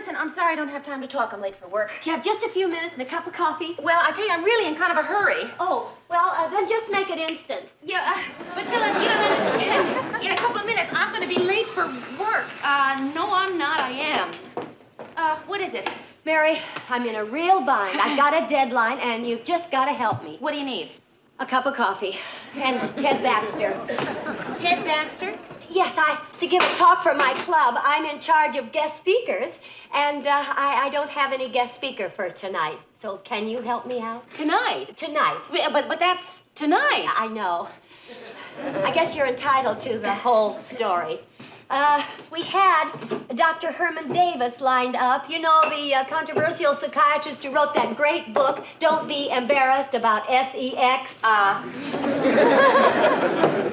listen, I'm sorry I don't have time to talk. I'm late for work. Do you have just a few minutes and a cup of coffee? Well, I tell you, I'm really in kind of a hurry. Oh, well, then just make it instant. Yeah, but Phyllis, you don't understand. In a couple of minutes, I'm going to be late for work. No, I'm not. I am. What is it? Mary, I'm in a real bind. I've got a deadline, and you've just got to help me. What do you need? A cup of coffee. And Ted Baxter. Ted Baxter? Yes, to give a talk for my club. I'm in charge of guest speakers, and I don't have any guest speaker for tonight. So can you help me out? Tonight? Tonight. But that's tonight. I know. I guess you're entitled to the whole story. We had Dr. Herman Davis lined up. You know, the controversial psychiatrist who wrote that great book, Don't Be Embarrassed, about sex.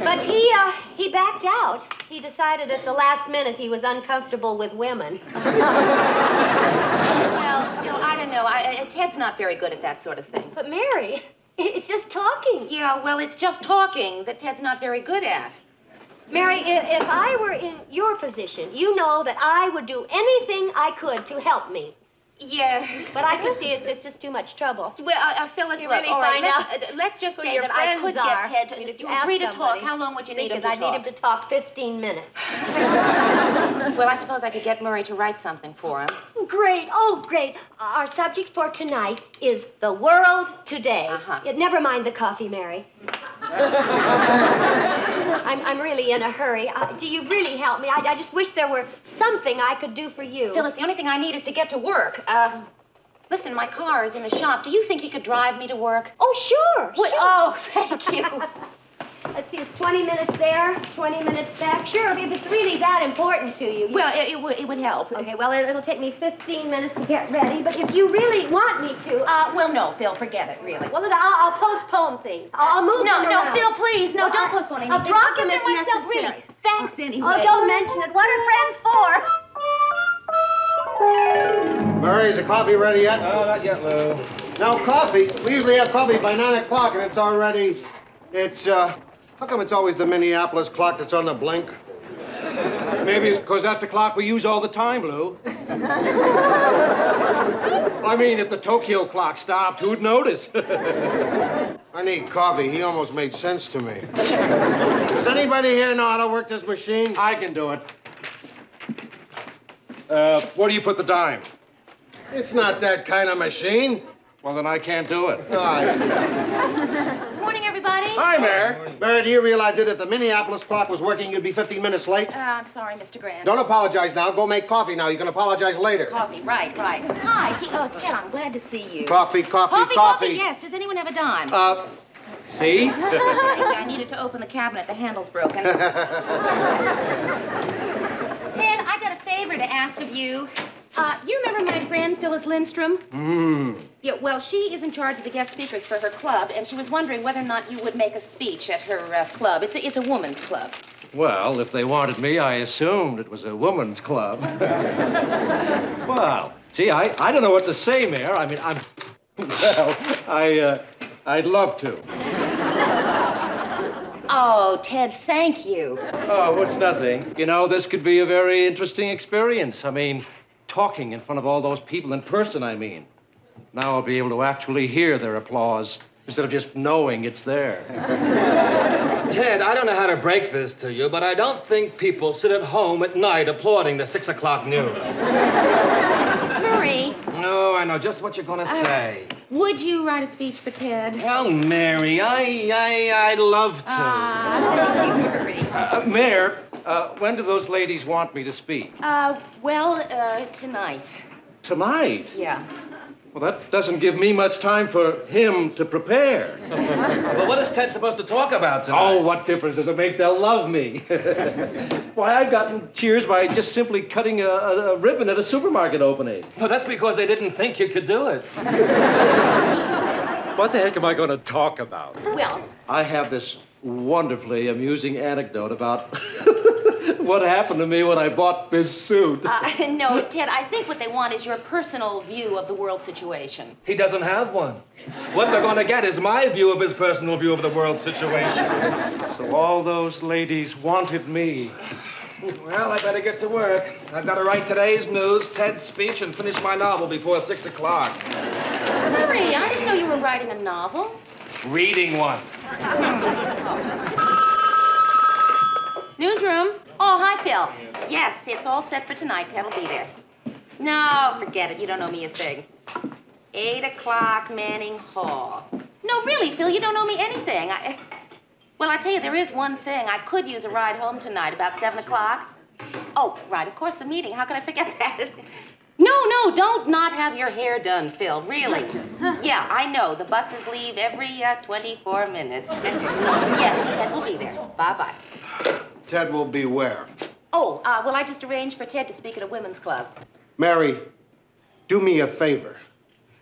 But he backed out. He decided at the last minute he was uncomfortable with women. Well, I don't know. Ted's not very good at that sort of thing. But Mary, it's just talking. Yeah, well, it's just talking that Ted's not very good at. Mary, if I were in your position, you know that I would do anything I could to help me. Yeah. But I can see it's just too much trouble. Well, Phyllis, you look, really all right, let's just who say your that I could are. get Ted to free to talk. How long would you need him to talk? Because I need him to talk 15 minutes. Well, I suppose I could get Murray to write something for him. Great. Oh, great. Our subject for tonight is the world today. Never mind the coffee, Mary. I'm really in a hurry. Do you really help me? I just wish there were something I could do for you. Phyllis, the only thing I need is to get to work. Listen, my car is in the shop. Do you think you could drive me to work? Oh, sure. Sure. Oh, thank you. Let's see, it's 20 minutes there, 20 minutes back. Sure, if it's really that important to you. Well, it would help. Okay, well, it'll take me 15 minutes to get ready, but if you really want me to... well, no, Phil, forget it, really. Well, I'll postpone things. I'll move them around. No, Phil, please. No, don't postpone anything. I'll drop them if myself, necessary. really. Thanks, anyway. Oh, don't mention it. What are friends for? Murray, is the coffee ready yet? No, not yet, Lou. No, coffee? We usually have coffee by 9 o'clock, and it's already... How come it's always the Minneapolis clock that's on the blink? Maybe it's because that's the clock we use all the time, Lou. I mean, if the Tokyo clock stopped, who'd notice? I need coffee. He almost made sense to me. Does anybody here know how to work this machine? I can do it. Where do you put the dime? It's not that kind of machine. Well, then I can't do it. Morning, everybody. Hi, Mayor. Mary, do you realize that if the Minneapolis clock was working, you'd be 15 minutes late? I'm sorry, Mr. Grant. Don't apologize now. Go make coffee now. You can apologize later. Coffee, right. Hi, Ted, I'm glad to see you. Coffee. Yes. Does anyone have a dime? See? I needed to open the cabinet. The handle's broken. Ted, I got a favor to ask of you. You remember my friend, Phyllis Lindstrom? Yeah, well, she is in charge of the guest speakers for her club, and she was wondering whether or not you would make a speech at her club. It's a woman's club. Well, if they wanted me, I assumed it was a woman's club. Well, gee, I don't know what to say, Mayor. I mean, I'd love to. Oh, Ted, thank you. Oh, it's nothing. You know, this could be a very interesting experience. I mean, talking in front of all those people in person, I mean. Now I'll be able to actually hear their applause instead of just knowing it's there. Ted, I don't know how to break this to you, but I don't think people sit at home at night applauding the 6 o'clock news. Murray. No, I know just what you're going to say. Would you write a speech for Ted? Oh, Mary, I'd love to. Thank you, Murray. Mayor, when do those ladies want me to speak? Tonight. Tonight? Yeah. Well, that doesn't give me much time for him to prepare. Well, what is Ted supposed to talk about tonight? Oh, what difference does it make? They'll love me. Why, I've gotten cheers by just simply cutting a ribbon at a supermarket opening. Well, that's because they didn't think you could do it. What the heck am I going to talk about? Well, I have this wonderfully amusing anecdote about what happened to me when I bought this suit. no, Ted, I think what they want is your personal view of the world situation. He doesn't have one. What they're going to get is my view of his personal view of the world situation. So all those ladies wanted me. Well, I better get to work. I've got to write today's news, Ted's speech, and finish my novel before 6 o'clock. Hurry, I didn't know you were writing a novel. Reading one. Newsroom. Oh, hi, Phil. Yes, it's all set for tonight. Ted will be there. No, forget it. You don't owe me a thing. 8 o'clock, Manning Hall. No, really, Phil, you don't owe me anything. Well, I tell you, there is one thing. I could use a ride home tonight about 7 o'clock. Oh, right, of course, the meeting. How could I forget that? No, don't not have your hair done, Phil, really. Yeah, I know. The buses leave every 24 minutes. Yes, Ted will be there. Bye-bye. Ted will be where? Oh, well, I just arranged for Ted to speak at a women's club. Mary, do me a favor.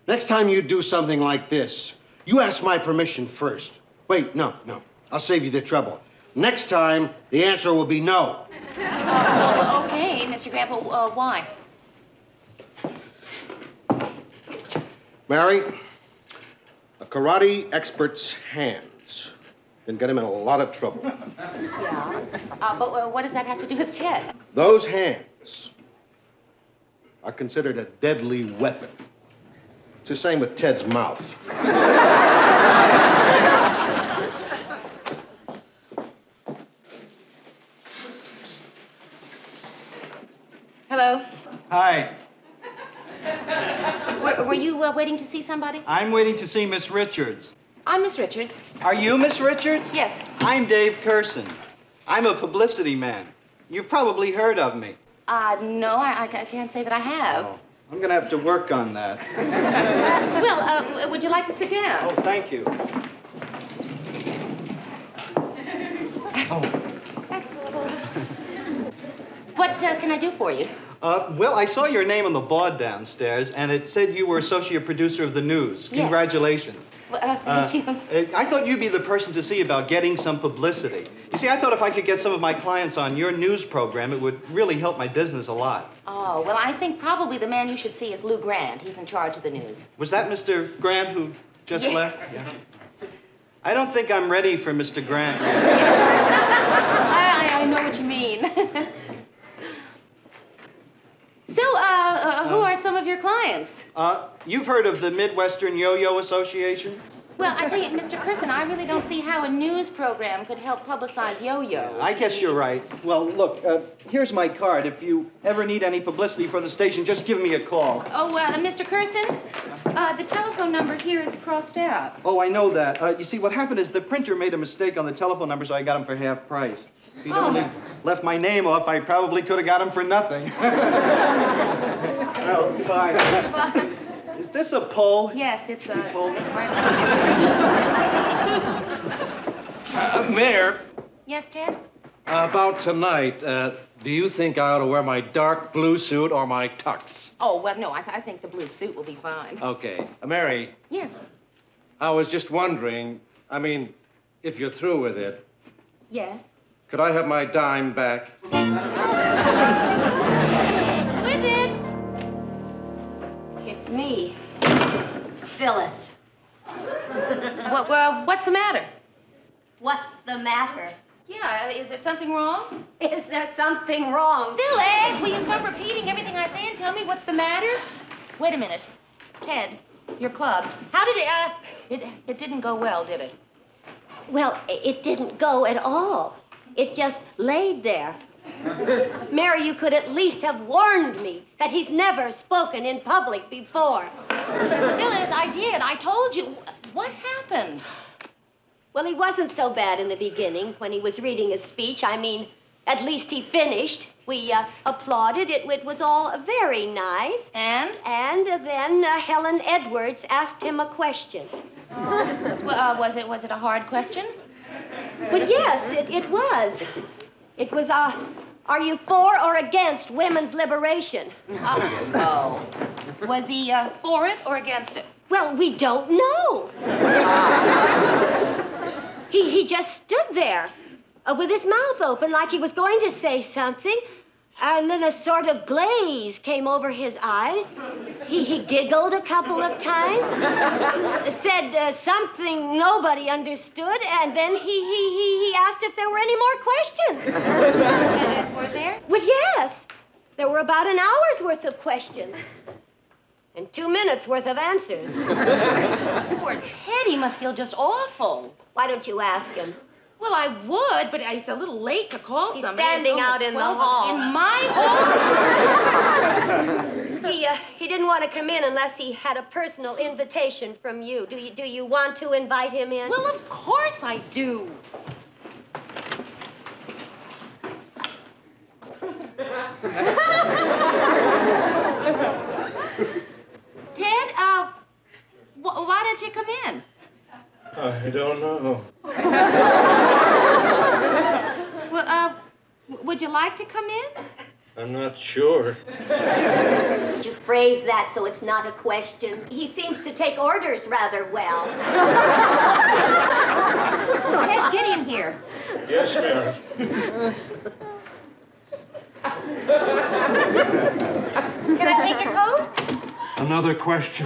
Next time you do something like this, you ask my permission first. Wait, no. I'll save you the trouble. Next time, the answer will be no. Okay, Mr. Grandpa, why? Mary, a karate expert's hands can get him in a lot of trouble. Yeah. But what does that have to do with Ted? Those hands are considered a deadly weapon. It's the same with Ted's mouth. Hello. Hi. Were you waiting to see somebody? I'm waiting to see Miss Richards. I'm Miss Richards. Are you Miss Richards? Yes. I'm Dave Curson. I'm a publicity man. You've probably heard of me. No, I can't say that I have. Oh, I'm going to have to work on that. Well, would you like to sit down? Oh, thank you. Oh. That's a little... What can I do for you? Well, I saw your name on the board downstairs, and it said you were associate producer of the news. Yes. Congratulations. Well, thank you. I thought you'd be the person to see about getting some publicity. You see, I thought if I could get some of my clients on your news program, it would really help my business a lot. Oh, well, I think probably the man you should see is Lou Grant. He's in charge of the news. Was that Mr. Grant who just Yes. left? Yeah. I don't think I'm ready for Mr. Grant yet. I know what you mean. So, who are some of your clients? You've heard of the Midwestern Yo-Yo Association? Well, I tell you, Mr. Curson, I really don't see how a news program could help publicize yo-yos. I guess you're right. Well, look, here's my card. If you ever need any publicity for the station, just give me a call. Oh, Mr. Curson, the telephone number here is crossed out. Oh, I know that. You see, what happened is the printer made a mistake on the telephone number, so I got them for half price. If he'd only left my name off, I probably could have got them for nothing. Well, fine. Is this a poll? Yes, it's a... Mayor, Yes, Ted? about tonight, do you think I ought to wear my dark blue suit or my tux? Oh, well, no, I think the blue suit will be fine. Okay. Mary, Yes. I was just wondering, I mean, if you're through with it, Yes. could I have my dime back? Who is it? It's me, Phyllis. What's the matter? What's the matter? Yeah, is there something wrong? Is there something wrong? Phyllis, will you stop repeating everything I say and tell me what's the matter? Wait a minute. Ted, your club. How did it didn't go well, did it? Well, it didn't go at all. It just laid there. Mary, you could at least have warned me that he's never spoken in public before. Phyllis, I did. I told you. What happened? Well, he wasn't so bad in the beginning when he was reading his speech. I mean, at least he finished. We applauded. It was all very nice. And? And then Helen Edwards asked him a question. Well, was it a hard question? But yes, it was. It was, are you for or against women's liberation? Oh. Was he for it or against it? Well, we don't know. He just stood there with his mouth open like he was going to say something, And then a sort of glaze came over his eyes. He giggled a couple of times, said something nobody understood, and then he asked if there were any more questions. Were there? Well, yes. There were about an hour's worth of questions. And 2 minutes worth of answers. Poor Ted, he must feel just awful. Why don't you ask him? Well, I would, but it's a little late to call He's somebody. standing out in the 12 hall. In my hall? He didn't want to come in unless he had a personal invitation from you. Do you want to invite him in? Well, of course I do. Ted, why don't you come in? I don't know. Well, would you like to come in? I'm not sure. Would you phrase that so it's not a question? He seems to take orders rather well. Ted, get in here. Yes, Mary. Can I take your coat? Another question.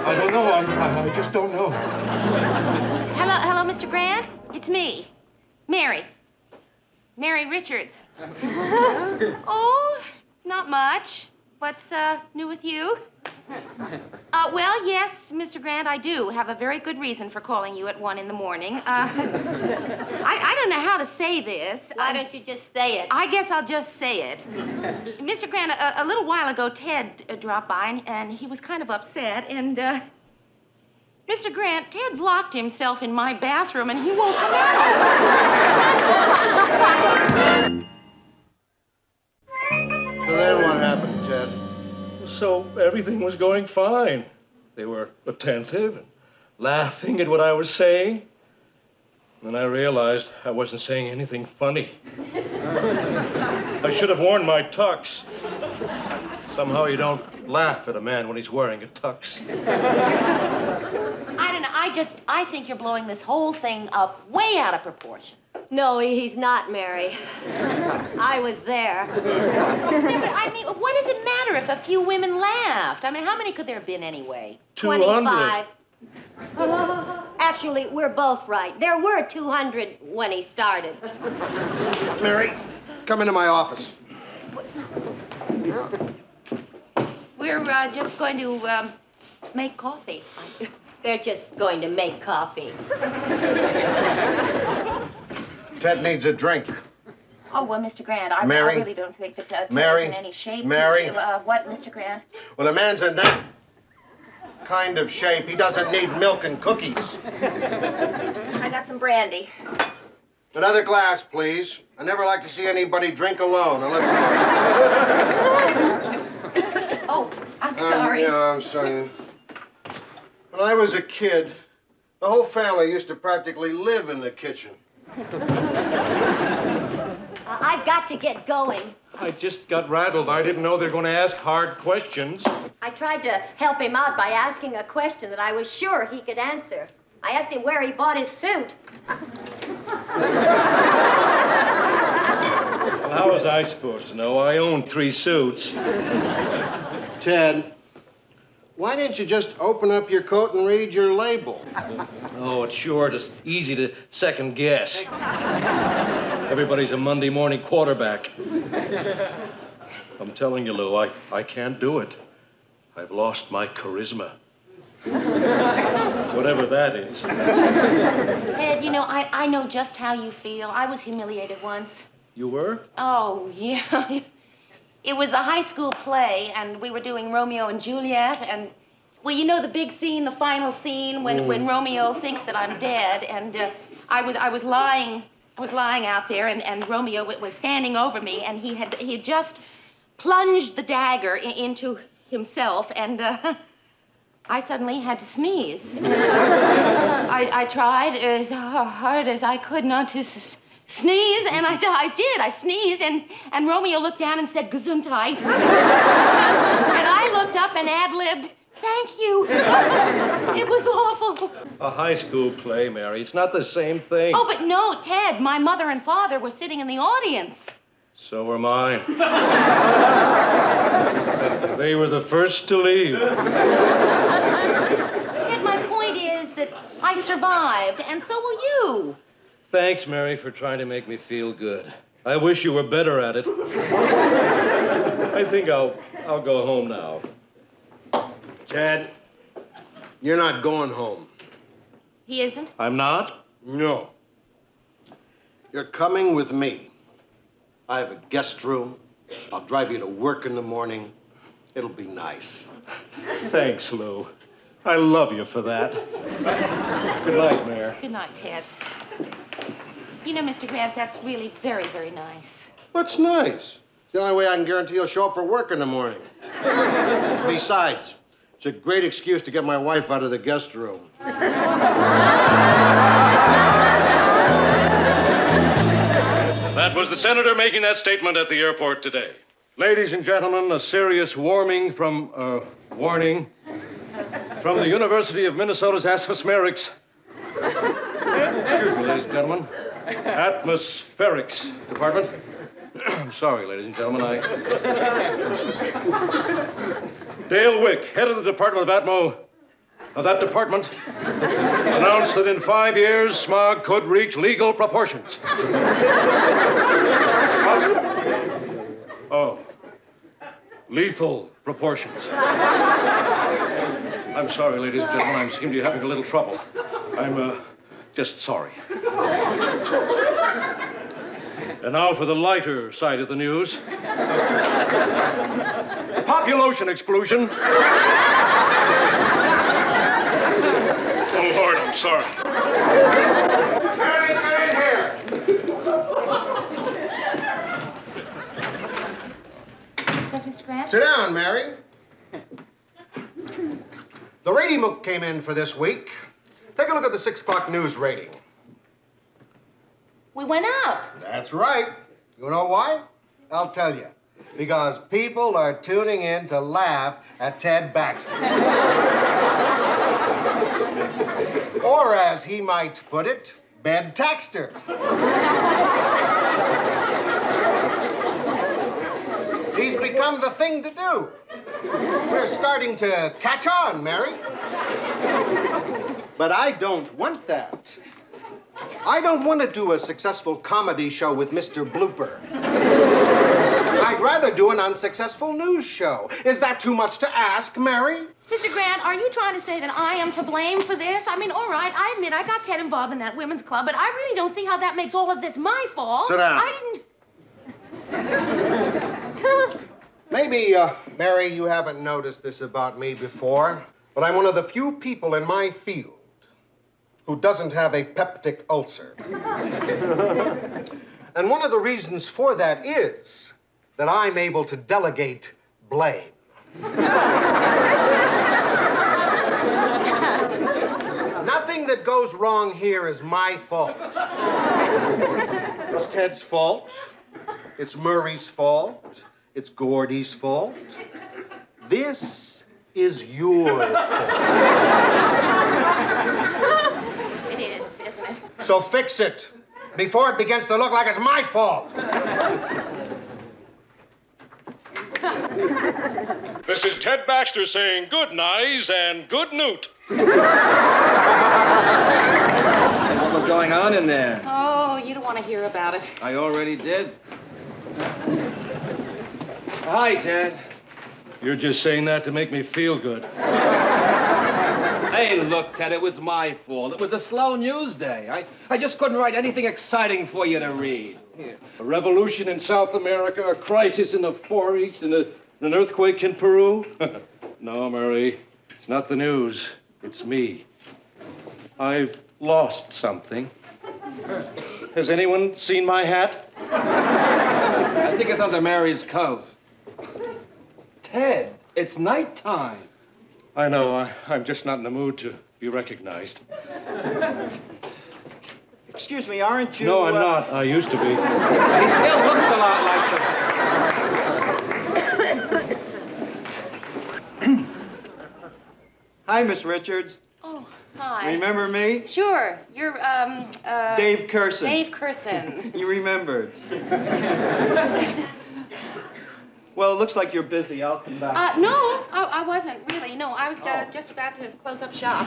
I don't know. I just don't know. Hello, Mr. Grant. It's me, Mary. Mary Richards. Oh, not much. What's new with you? Well, yes, Mr. Grant, I do have a very good reason for calling you at 1 in the morning. I don't know how to say this. Why don't you just say it? I guess I'll just say it. Mr. Grant, a little while ago, Ted dropped by, and he was kind of upset, and, Mr. Grant, Ted's locked himself in my bathroom, and he won't come out. So then what happened, Ted? So everything was going fine. They were attentive and laughing at what I was saying. Then I realized I wasn't saying anything funny. I should have worn my tux. Somehow you don't laugh at a man when he's wearing a tux. I don't know. I think you're blowing this whole thing up way out of proportion. No, he's not, Mary. I was there. Yeah, but I mean, what does it matter if a few women laughed? I mean, how many could there have been anyway? 25. Actually, we're both right. There were 200 when he started. Mary, come into my office. We're just going to make coffee. They're just going to make coffee. Ted needs a drink. Oh, well, Mr. Grant, I Mary? really don't think that Ted's Mary? in any shape. Mary? What, Mr. Grant? Well, a man's in that kind of shape, he doesn't need milk and cookies. I got some brandy. Another glass, please. I never like to see anybody drink alone unless Oh, I'm sorry. Yeah, I'm sorry. When I was a kid, the whole family used to practically live in the kitchen. I've got to get going. I just got rattled. I didn't know they were going to ask hard questions. I tried to help him out by asking a question that I was sure he could answer. I asked him where he bought his suit. Well, how was I supposed to know? I own 3 suits. Ted, why didn't you just open up your coat and read your label? Oh, it's sure just easy to second guess. Everybody's a Monday morning quarterback. I'm telling you, Lou, I can't do it. I've lost my charisma. Whatever that is. Ted, you know, I know just how you feel. I was humiliated once. You were? Oh, yeah. It was the high school play, and we were doing Romeo and Juliet, and, well, you know the big scene, the final scene, when Romeo thinks that I'm dead, and I was lying out there, and Romeo was standing over me, and he had just plunged the dagger into himself, and I suddenly had to sneeze. I tried as hard as I could not to sneeze, and I did. I sneezed, and Romeo looked down and said, Gesundheit. And I looked up and ad-libbed, thank you. It was awful. A high school play, Mary. It's not the same thing. Oh, but no, Ted. My mother and father were sitting in the audience. So were mine. They were the first to leave. Ted, my point is that I survived, and so will you. Thanks, Mary, for trying to make me feel good. I wish you were better at it. I think I'll go home now. Ted, you're not going home. He isn't? I'm not? No. You're coming with me. I have a guest room. I'll drive you to work in the morning. It'll be nice. Thanks, Lou. I love you for that. Good night, Mayor. Good night, Ted. You know, Mr. Grant, that's really very, very nice. What's nice? It's the only way I can guarantee you'll show up for work in the morning. Besides, it's a great excuse to get my wife out of the guest room. That was the senator making that statement at the airport today. Ladies and gentlemen, a serious warning from the University of Minnesota's atmospherics. Excuse me, ladies and gentlemen. Atmospherics department. I'm sorry, ladies and gentlemen, Dale Wick, head of the Department of that department, announced that in 5 years, smog could reach legal proportions. Oh, lethal proportions. I'm sorry, ladies and gentlemen, I seem to be having a little trouble. I'm, just sorry. And now for the lighter side of the news. Population explosion. Oh, Lord, I'm sorry. Mary, get in here. Yes, Mr. Grant? Sit down, Mary. The rating book came in for this week. Take a look at the 6 o'clock news rating. We went up. That's right. You know why? I'll tell you. Because people are tuning in to laugh at Ted Baxter. Or, as he might put it, Bed Taxter. He's become the thing to do. We're starting to catch on, Mary. But I don't want that. I don't want to do a successful comedy show with Mr. Blooper. I'd rather do an unsuccessful news show. Is that too much to ask, Mary? Mr. Grant, are you trying to say that I am to blame for this? I mean, all right, I admit I got Ted involved in that women's club, but I really don't see how that makes all of this my fault. Sit down. I didn't... Maybe, Mary, you haven't noticed this about me before, but I'm one of the few people in my field who doesn't have a peptic ulcer. And one of the reasons for that is that I'm able to delegate blame. Nothing that goes wrong here is my fault. It's Ted's fault. It's Murray's fault. It's Gordy's fault. This is your fault. It is, isn't it? So fix it before it begins to look like it's my fault. This is Ted Baxter saying good nights and good newt. What was going on in there? Oh, you don't want to hear about it. I already did. Hi, Ted. You're just saying that to make me feel good. Hey, look, Ted, it was my fault. It was a slow news day. I just couldn't write anything exciting for you to read. Here. A revolution in South America, a crisis in the Far East, and an earthquake in Peru? No, Murray, it's not the news. It's me. I've lost something. Has anyone seen my hat? I think it's under Mary's coat. Ted, it's nighttime. I know. I'm just not in the mood to be recognized. Excuse me, aren't you... No, I'm not. I used to be. He still looks a lot like the... Hi, Miss Richards. Oh, hi. Remember me? Sure. You're, Dave Curson. Dave Curson. You remembered. Well, it looks like you're busy. I'll come back. No, I wasn't, really. No, I was just about to close up shop.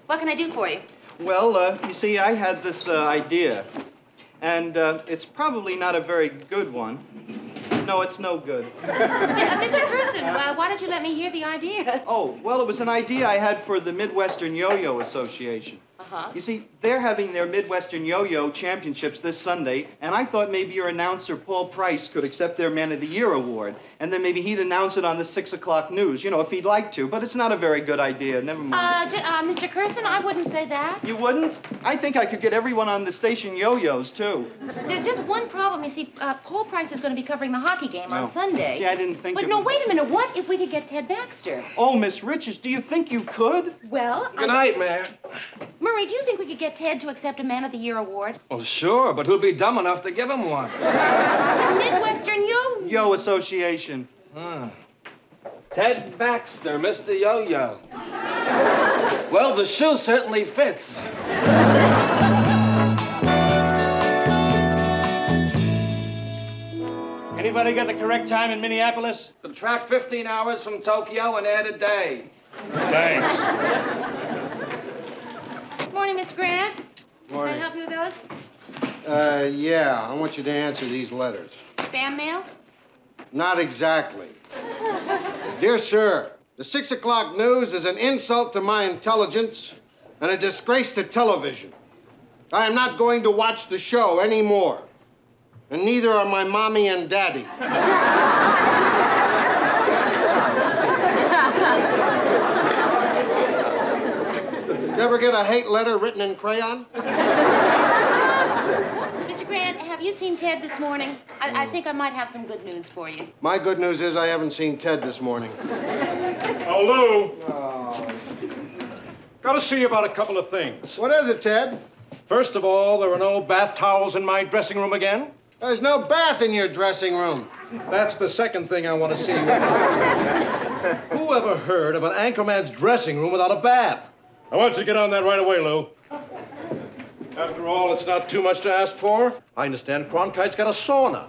What can I do for you? Well, you see, I had this idea. And it's probably not a very good one. No, it's no good. Mr. Curson, why don't you let me hear the idea? Oh, well, it was an idea I had for the Midwestern Yo-Yo Association. Uh-huh. You see, they're having their Midwestern Yo-Yo Championships this Sunday, and I thought maybe your announcer, Paul Price, could accept their Man of the Year award, and then maybe he'd announce it on the 6 o'clock news, you know, if he'd like to, but it's not a very good idea. Never mind. Mr. Curson, I wouldn't say that. You wouldn't? I think I could get everyone on the station yo-yos, too. There's just one problem. You see, Paul Price is going to be covering the hockey game on Sunday. See, I didn't think But no, wait a minute. What if we could get Ted Baxter? Oh, Miss Richards, do you think you could? Well, Good night, Mayor. Murray, do you think we could get Ted to accept a Man of the Year award? Well, sure, but who'll be dumb enough to give him one? The Midwestern Yo Association. Ted Baxter, Mr. Yo-Yo. Well, the shoe certainly fits. Anybody got the correct time in Minneapolis? Subtract 15 hours from Tokyo and add a day. Thanks. Morning, Miss Grant. Morning. Can I help you with those? Yeah, I want you to answer these letters. Spam mail? Not exactly. Dear sir, the 6 o'clock news is an insult to my intelligence and a disgrace to television. I am not going to watch the show anymore. And neither are my mommy and daddy. Did you ever get a hate letter written in crayon? Mr. Grant, have you seen Ted this morning? I think I might have some good news for you. My good news is I haven't seen Ted this morning. Oh, Lou. Got to see you about a couple of things. What is it, Ted? First of all, there are no bath towels in my dressing room again. There's no bath in your dressing room. That's the second thing I want to see. Who ever heard of an anchorman's dressing room without a bath? I want you to get on that right away, Lou. After all, it's not too much to ask for. I understand Cronkite's got a sauna.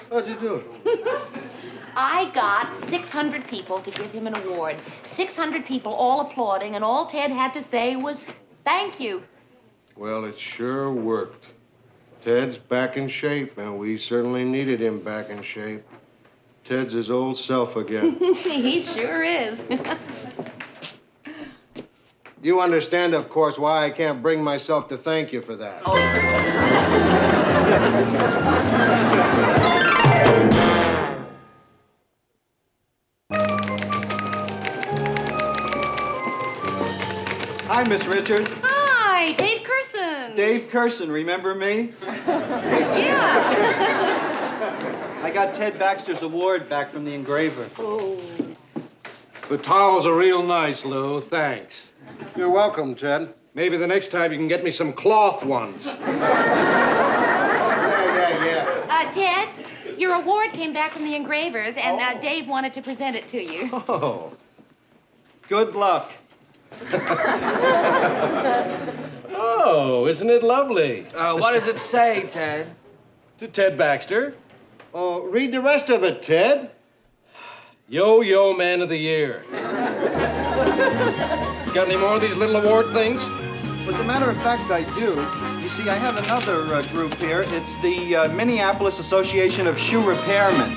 What'd you do? I got 600 people to give him an award. 600 people all applauding, and all Ted had to say was, thank you. Well, it sure worked. Ted's back in shape, and we certainly needed him back in shape. Ted's his old self again. He sure is. You understand, of course, why I can't bring myself to thank you for that. Oh. Hi, Miss Richards. Hi, Dave Curson. Dave Curson, remember me? Yeah. I got Ted Baxter's award back from the engraver. Oh. The towels are real nice, Lou. Thanks. You're welcome, Ted. Maybe the next time you can get me some cloth ones. Yeah. Ted, your award came back from the engravers, and Dave wanted to present it to you. Oh. Good luck. Oh, isn't it lovely? What does it say, Ted? To Ted Baxter. Oh, read the rest of it, Ted. Yo-Yo Man of the Year. Got any more of these little award things? As a matter of fact, I do. You see, I have another group here. It's the Minneapolis Association of Shoe Repairmen.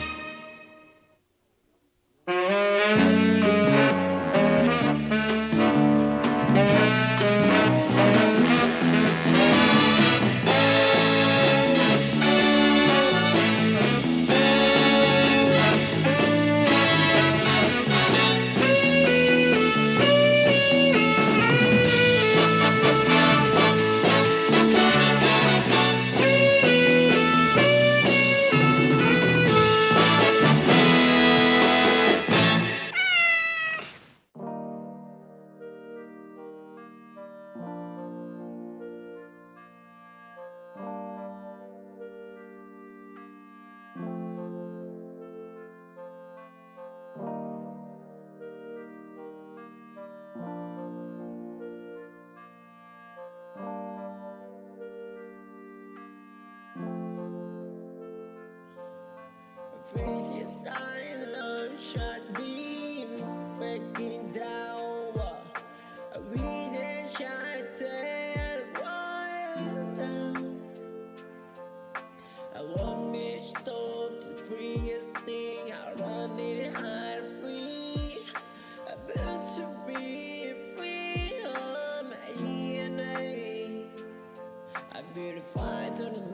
face, yes, I love shot deep, breaking down.